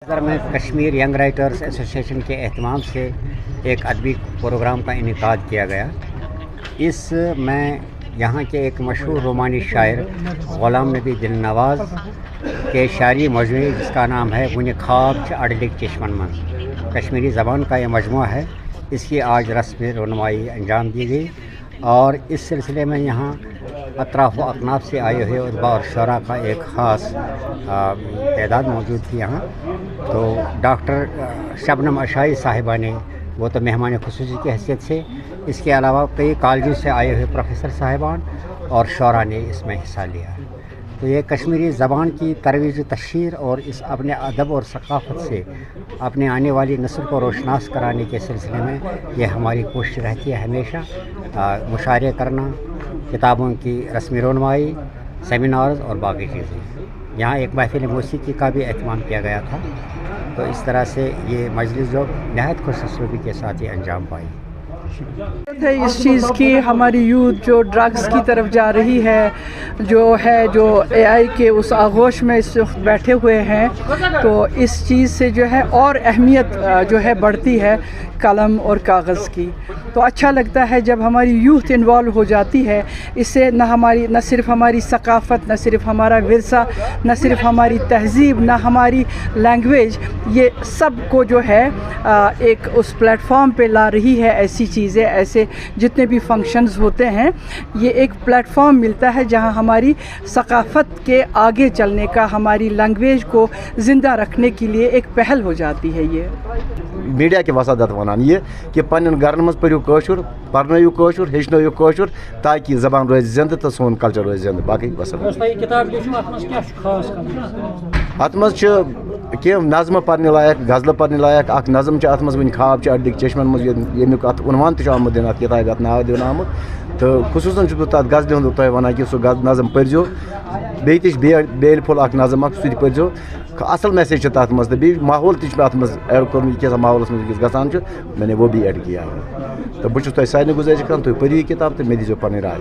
میں Kashmir young writers association کے اہتمام سے ایک ادبی پروگرام کا انعقاد کیا گیا. اس میں یہاں کے ایک مشہور رومانی شاعر غلام نبی دل نواز کے شاعری مجموعے جس کا نام ہے ونہ خواب چھ اڈلک چشمن من، کشمیری زبان کا یہ مجموعہ ہے. اس کی آج رسم رونمائی انجام دی گئی اور اس سلسلے میں یہاں اطراف و اکناف سے آئے ہوئے ادبا اور شعراء کا ایک خاص تعداد موجود تھی یہاں. تو ڈاکٹر شبنم اشائی صاحبہ نے وہ تو مہمان خصوصی کی حیثیت سے، اس کے علاوہ کئی کالجوں سے آئے ہوئے پروفیسر صاحبان اور شعراء نے اس میں حصہ لیا. تو یہ کشمیری زبان کی ترویج و تشہیر اور اس اپنے ادب اور ثقافت سے اپنے آنے والی نسل کو روشناس کرانے کے سلسلے میں یہ ہماری کوشش رہتی ہے ہمیشہ. مشاعرے کرنا، کتابوں کی رسمی رونمائی، سیمینارز اور باقی چیزیں. یہاں ایک محفل موسیقی کا بھی اہتمام کیا گیا تھا. تو اس طرح سے یہ مجلس جو نہایت خوش اسلوبی کے ساتھ یہ انجام پائی. اس چیز کی ہماری یوتھ جو ڈرگز کی طرف جا رہی ہے، جو اے آئی کے اس آغوش میں اس وقت بیٹھے ہوئے ہیں، تو اس چیز سے جو ہے اور اہمیت جو ہے بڑھتی ہے قلم اور کاغذ کی. تو اچھا لگتا ہے جب ہماری یوتھ انوالو ہو جاتی ہے. اس سے نہ صرف ہماری ثقافت، نہ صرف ہمارا ورثہ، نہ صرف ہماری تہذیب، نہ ہماری لینگویج، یہ سب کو جو ہے ایک اس پلیٹ فارم پہ لا رہی ہے. ایسی چیزیں، ایسے جتنے بھی فنکشنز ہوتے ہیں، یہ ایک پلیٹ فارم ملتا ہے جہاں ہماری ثقافت کے آگے چلنے کا، ہماری لینگویج کو زندہ رکھنے کے لیے ایک پہل ہو جاتی ہے. یہ میڈیا کے وسادت ونان یہ کہ پنن گرن مز پریو کوشر، پرنیو کوشر، ہیچنیو کوشر، تاکہ زبان روز زندہ تو سون کلچر روز زندہ. باقی ات مز کی نظم پرنے لائق، غزل پرنے لائق. اخ نظم ات مز ون خواب اڈلک چشمن مز یمیک ات عنوان تہ آمد دن، ات کتاب ات ناو دن آمت. تو خصوصاً تر غزلہ ہند تہ ونان کہ سہ نظم پرزو، بیٚیہِ تہِ بیل پھول اخ نظم اخ سہ تہ پرزو. اصل میسیج تر مز تو بیٚیہِ ماحول تہ ات مز ایڈ کورمت، کیسا ماحولس مز گژھان میں نے وہ بھی ایڈ کیا. تو بہٕ چھُس تۄہہِ سارنٕے گزٲرِش کران تُہۍ پٔرِو یہِ کتاب تہٕ مےٚ دیٖزیو پنٕنۍ راے.